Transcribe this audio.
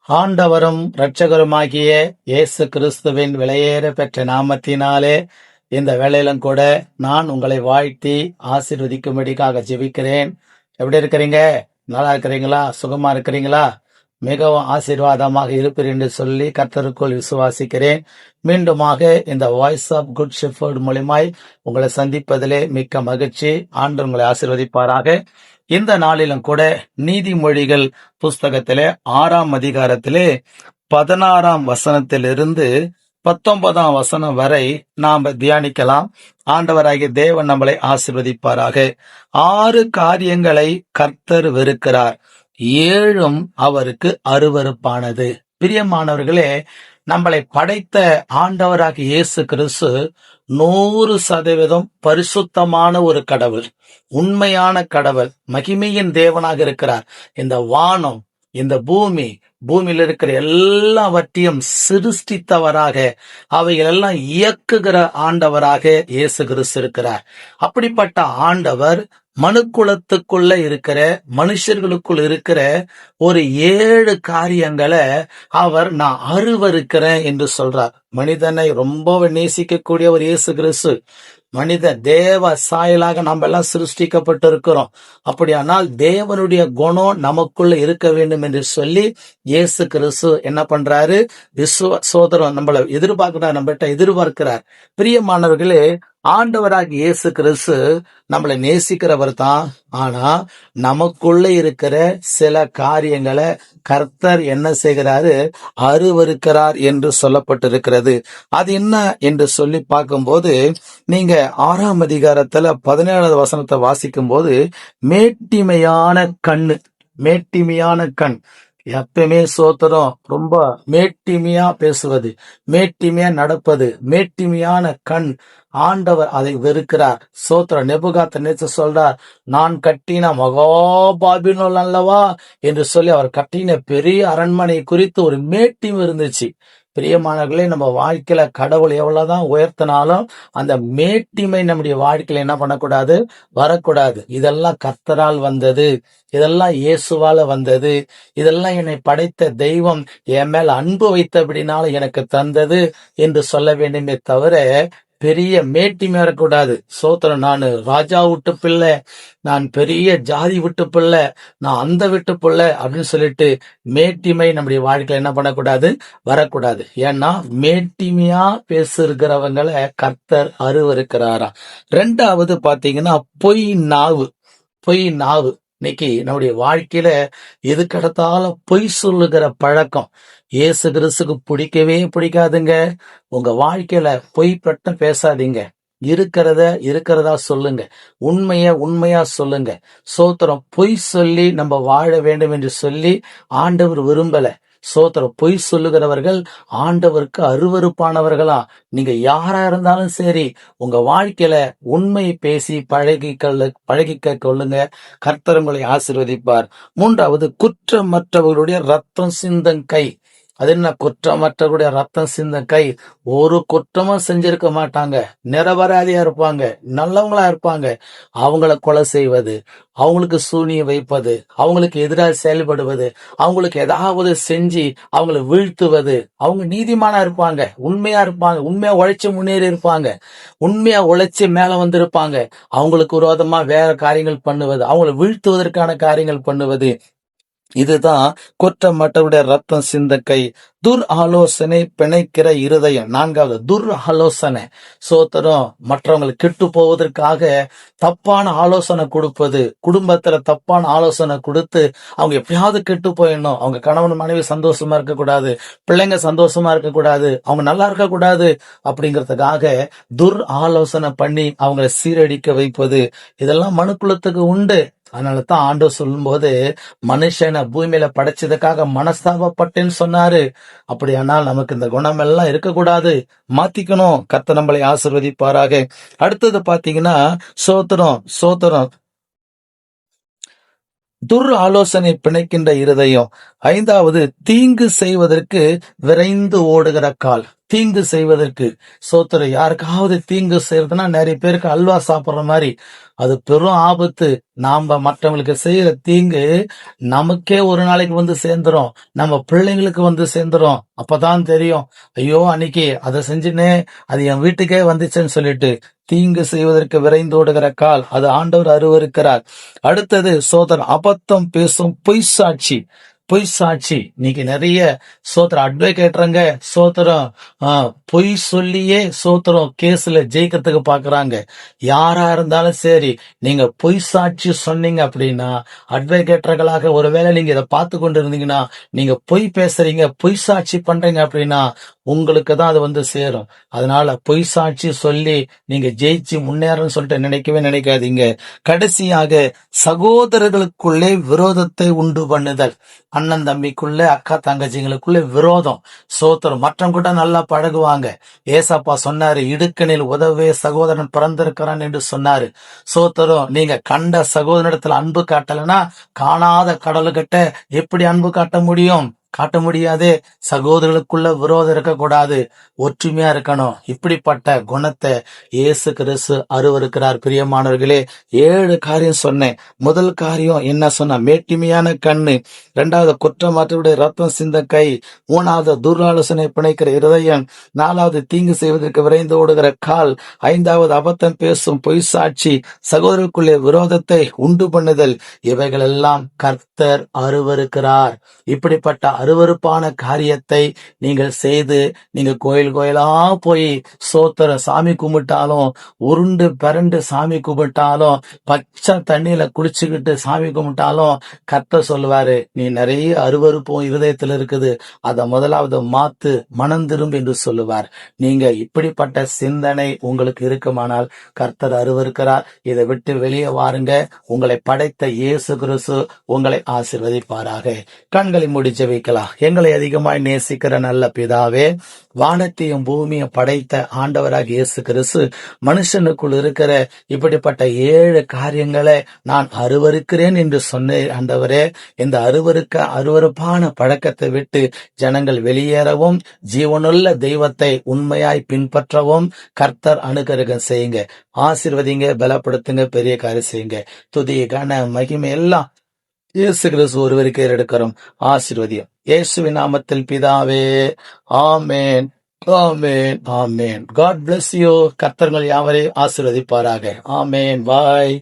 ஆண்டவரும் இரட்சகருமாகிய இயேசு கிறிஸ்துவின் விலையேற பெற்ற நாமத்தினாலே இந்த வேளையிலும் கூட நான் உங்களை வாழ்த்தி ஆசீர்வதிக்கும்படிக்காக ஜெபிக்கிறேன். எப்படி இருக்கிறீங்க? நல்லா இருக்கிறீங்களா? சுகமா இருக்கிறீங்களா? மிகவும் ஆசீர்வாதமாக இருப்பீர் என்று சொல்லி கர்த்தருக்குள் விசுவாசிக்கிறேன். மீண்டுமாக இந்த வாய்ஸ் ஆஃப் குட் ஷெப்பர்ட் மூலமாய் உங்களை சந்திப்பதிலே மிக்க மகிழ்ச்சி. ஆண்டு உங்களை ஆசீர்வதிப்பாராக. இந்த நாளிலும் கூட நீதிமொழிகள் புஸ்தகத்திலே 6ஆம் அதிகாரத்திலே 16ஆம் வசனத்திலிருந்து 19ஆம் வசனம் வரை நாம் தியானிக்கலாம். ஆண்டவராகிய தேவன் நம்மளை ஆசீர்வதிப்பாராக. 6 காரியங்களை கர்த்தர் வெறுக்கிறார், 7ம் அவருக்கு அருவருப்பானது. பிரியமானவர்களே, நம்மளை படைத்த ஆண்டவராகிய இயேசு கிறிஸ்து 100% பரிசுத்தமான ஒரு கடவுள், உண்மையான கடவுள், மகிமையின் தேவனாக இருக்கிறார். இந்த வானம், இந்த பூமியில் இருக்கிற எல்லாவற்றையும் சிருஷ்டித்தவராக, அவைகளெல்லாம் இயக்குகிற ஆண்டவராக இயேசு கிறிஸ்து இருக்கிறார். அப்படிப்பட்ட ஆண்டவர் மனுக்குலத்துக்குள்ள இருக்கிற மனுஷர்களுக்குள் இருக்கிற ஒரு 7 காரியங்களை அவர் நான் அருவருக்கிறேன் என்று சொல்றார். மனிதனை ரொம்ப நேசிக்கக்கூடிய ஒரு இயேசு கிறிஸ்து, மனித தேவ சாயலாக நம்ம எல்லாம் சிருஷ்டிக்கப்பட்டிருக்கிறோம். அப்படியானால் தேவனுடைய குணம் நமக்குள்ள இருக்க வேண்டும் என்று சொல்லி இயேசு கிறிஸ்து என்ன பண்றாரு? சோதரம் நம்மளை எதிர்பார்க்கிறார், நம்மகிட்ட எதிர்பார்க்கிறார். பிரியமானவர்களே, ஆண்டவராக இயேசு கிறிஸ்து நம்மளை நேசிக்கிறவர் தான். ஆனா நமக்குள்ள இருக்கிற சில காரியங்களை கர்த்தர் என்ன செய்கிறாரு? அருவருக்கிறார் என்று சொல்லப்பட்டிருக்கிறது. அது என்ன என்று சொல்லி பார்க்கும்போது, நீங்க 6ஆம் அதிகாரத்துல 17வது வசனத்தை வாசிக்கும் போது, மேட்டிமையான கண், எப்பயுமே சோத்திரம், ரொம்ப மேட்டிமையா பேசுவது, மேட்டிமையா நடப்பது, மேட்டிமையான கண், ஆண்டவர் அதை வெறுக்கிறார். சோத்திரம். நேபுகாத்நேச்சர் சொல்றார், நான் கட்டின மகாபாபிலோன் அல்லவா என்று சொல்லி அவர் கட்டின பெரிய அரண்மனை குறித்து ஒரு மேட்டிமை இருந்துச்சு. பிரியமானவர்களே, நம்ம வாழ்க்கையில கடவுள் எவ்வளவுதான் உயர்த்தினாலும் அந்த மேட்டிமை நம்முடைய வாழ்க்கையில என்ன பண்ணக்கூடாது? வரக்கூடாது. இதெல்லாம் கர்த்தரால் வந்தது, இதெல்லாம் இயேசுவால வந்தது, இதெல்லாம் என்னை படைத்த தெய்வம் என் மேல் அன்பு வைத்தபடினால எனக்கு தந்தது என்று சொல்ல வேண்டுமே தவிர பெரிய மேட்டிமை வரக்கூடாது. சோத்திரம். நான் ராஜா விட்டு பிள்ளை, நான் பெரிய ஜாதி விட்டு பிள்ளை, நான் அந்த விட்டு பிள்ளை அப்படின்னு சொல்லிட்டு மேட்டிமை நம்முடைய வாழ்க்கையில என்ன பண்ணக்கூடாது? வரக்கூடாது. ஏன்னா மேட்டிமையா பேசுகிறவங்களை கர்த்தர் அருவருக்கிறாரா. 2வது பாத்தீங்கன்னா பொய் நாவு. இன்னைக்கு நம்முடைய வாழ்க்கையில எதுக்கெடுத்தாலும் பொய் சொல்லுகிற பழக்கம் இயேசு கிறிஸ்துக்கு பிடிக்கவே பிடிக்காதுங்க. உங்க வாழ்க்கையில பொய் பட்டம் பேசாதீங்க. இருக்கிறதா சொல்லுங்க. உண்மையா சொல்லுங்க. சோத்திரம். பொய் சொல்லி நம்ம வாழ வேண்டும் என்று சொல்லி ஆண்டவர் விரும்பல. சோத்திரம். பொய் சொல்லுகிறவர்கள் ஆண்டவருக்கு அருவருப்பானவர்களா. நீங்க யாரா இருந்தாலும் சரி, உங்க வாழ்க்கையில உண்மை பேசி பழகிக்க கொள்ளுங்க. கர்த்தர் உங்களை ஆசீர்வதிப்பார். 3வது குற்றமற்றவர்களுடைய ரத்தம் சிந்தும் கை. அது என்ன? குற்றமற்றவருடைய ரத்தம் சிந்தும் கை. ஒரு குற்றமும் செஞ்சிருக்க மாட்டாங்க, நிரபராதியா இருப்பாங்க, நல்லவங்களா இருப்பாங்க. அவங்கள கொலை செய்வது, அவங்களுக்கு சூனியம் வைப்பது, அவங்களுக்கு எதிராக செயல்படுவது, அவங்களுக்கு ஏதாவது செஞ்சு அவங்கள வீழ்த்துவது. அவங்க நீதிமானா இருப்பாங்க, உண்மையா உழைச்சு முன்னேறி இருப்பாங்க, உண்மையா உழைச்சு மேல வந்திருப்பாங்க. அவங்களுக்கு விரோதமா வேற காரியங்கள் பண்ணுவது, அவங்களை வீழ்த்துவதற்கான காரியங்கள் பண்ணுவது. இதுதான் குற்றமற்றவருடைய ரத்தம் சிந்த கை. துர் ஆலோசனை பிணைக்கிற இருதயம். 4வது துர் ஆலோசனை. சோத்திரம். மற்றவங்களுக்கு கெட்டு போவதற்காக தப்பான ஆலோசனை கொடுப்பது, குடும்பத்துல தப்பான ஆலோசனை கொடுத்து அவங்க எப்படியாவது கெட்டு போயிடணும், அவங்க கணவன் மனைவி சந்தோஷமா இருக்கக்கூடாது, பிள்ளைங்க சந்தோஷமா இருக்கக்கூடாது, அவங்க நல்லா இருக்கக்கூடாது அப்படிங்கிறதுக்காக துர் ஆலோசனை பண்ணி அவங்களை சீரடிக்க வைப்பது. இதெல்லாம் மனுக்குலத்துக்கு உண்டு. அதனாலதான் ஆண்டவர் சொல்லும் போது, மனுஷனை பூமியில படைச்சதுக்காக மனஸ்தாபப்பட்டேன்னு சொன்னாரு. அப்படியானால் நமக்கு இந்த குணம் எல்லாம் இருக்கக்கூடாது, மாத்திக்கணும். கர்த்தர் நம்மளை ஆசீர்வதிப்பாராக. அடுத்தது பாத்தீங்கன்னா சோத்திரம். துர் ஆலோசனை பிணைக்கின்ற இருதயம். 5வது தீங்கு செய்வதற்கு விரைந்து ஓடுகிற கால். தீங்கு செய்வதற்கு. சோத்திரம். யாருக்காவது தீங்கு செய்யறதுன்னா நிறைய பேருக்கு அல்வா சாப்பிடுற மாதிரி, அது பெரும் ஆபத்து. நாம மற்றவங்களுக்கு செய்யற தீங்கு நமக்கே ஒரு நாளைக்கு வந்து சேர்ந்துரும், நம்ம பிள்ளைங்களுக்கு வந்து சேர்ந்துரும். அப்பதான் தெரியும், ஐயோ அன்னைக்கு அதை செஞ்சுனே அது என் வீட்டுக்கே வந்துச்சுன்னு சொல்லிட்டு. தீங்கு செய்வதற்கு விரைந்தோடுகிற கால், அது ஆண்டவர் அருவருக்கிறார். அடுத்தது சோதரன், அபத்தம் பேசும் பொய் சாட்சி. பொய் சாட்சி. இன்னைக்கு நிறைய சோத்திரம் அட்வொகேட்றங்க சோத்திரம் பொய் சொல்லியே சோத்திரம் கேஸ்ல ஜெயிக்கிறதுக்கு பாக்குறாங்க. யாரா இருந்தாலும் சரி, நீங்க பொய் சாட்சி சொன்னீங்க அப்படின்னா, அட்வொகேட்டர்களாக ஒருவேளை நீங்க இதை பார்த்து கொண்டு இருந்தீங்கன்னா, நீங்க பொய் பேசுறீங்க, பொய் சாட்சி பண்றீங்க அப்படின்னா உங்களுக்கு தான் அது வந்து சேரும். அதனால பொய் சாட்சி சொல்லி நீங்க ஜெயிச்சு முன்னேறன்னு சொல்லிட்டு நினைக்கவே நினைக்காதீங்க. கடைசியாக, சகோதரர்களுக்குள்ளே விரோதத்தை உண்டு பண்ணுதல். அண்ணன் தம்பிக்குள்ள, அக்கா தங்கச்சிங்களுக்குள்ள விரோதம். சோத்திரம். மற்றவங்க கூட நல்லா பழகுவாங்க. ஏசப்பா சொன்னாரு, இடுக்கணில் உதவே சகோதரன் பிறந்திருக்கிறான் என்று சொன்னாரு. சோத்திரம். நீங்க கண்ட சகோதரனிடத்துல அன்பு காட்டலைன்னா, காணாத கடலுக்கிட்ட எப்படி அன்பு காட்ட முடியும்? காட்ட முடியாது. சகோதரர்களுக்குள்ள விரோதம் இருக்கக்கூடாது, ஒற்றுமையா இருக்கணும். இப்படிப்பட்ட குணத்தை இயேசு கிறிஸ்து அருவருக்கிறார். பிரியமானவர்களே, 7 காரியம் சொன்னேன். முதல் காரியம் என்ன சொன்ன? மேட்டிமையான கண்ணு. 2வது, குற்றமாற்றவுடைய ரத்தம் சிந்த கை. 3வது, துராலோசனை பிணைக்கிற இருதயம். 4வது, தீங்கு செய்வதற்கு விரைந்து ஓடுகிற கால். 5வது, அபத்தம் பேசும் பொய் சாட்சி. சகோதரருக்குள்ளே விரோதத்தை உண்டு பண்ணுதல். இவைகளெல்லாம் கர்த்தர் அருவருக்கிறார். இப்படிப்பட்ட அருவருப்பான காரியத்தை நீங்கள் செய்து, நீங்க கோயிலா போய் சோத்திர சாமி கும்பிட்டாலும், உருண்டு பிறண்டு சாமி கும்பிட்டாலும், பச்சை தண்ணியில குளிச்சுக்கிட்டு சாமி கும்பிட்டாலும், கர்த்தர் சொல்லுவாரு, நீ நிறைய அருவருப்பும் இருதயத்தில் இருக்குது, அதை முதலாவது மாத்து, மனம் திரும்பு என்று சொல்லுவார். நீங்க இப்படிப்பட்ட சிந்தனை உங்களுக்கு இருக்குமானால் கர்த்தர் அருவருக்கிறார். இதை விட்டு வெளியே வாருங்க. உங்களை படைத்த இயேசு கிறிஸ்து உங்களை ஆசீர்வதிப்பாராக. கண்களை மூடி ஜெபிக்கலாம். எங்களை அதிகமாய் நேசிக்கிற நல்ல பிதாவே, வானத்தையும் பூமியும் படைத்த ஆண்டவராக இயேசு கிறிஸ்து மனுஷனுக்குள் இருக்கிற இப்படிப்பட்ட 7 காரியங்களை நான் அருவருக்கிறேன் என்று சொன்னேன். ஆண்டவரே, இந்த அருவருப்பான பழக்கத்தை விட்டு ஜனங்கள் வெளியேறவும், ஜீவனுள்ள தெய்வத்தை உண்மையாய் பின்பற்றவும் கர்த்தர் அனுகிரகம் செய்யுங்க. ஆசீர்வதிங்க, பலப்படுத்துங்க, பெரிய காரியம் செய்யுங்க. துதி கன மகிமை எல்லாம் இயேசு கிறிஸ்து ஒருவருக்கே எடுக்கிறோம். ஆசீர்வதியும் இயேசுவின் நாமத்தில் பிதாவே. ஆமேன், ஆமேன், ஆமேன். God bless you. கர்த்தர்கள் யாவரையும் ஆசீர்வதிப்பாராக. ஆமேன். பாய்.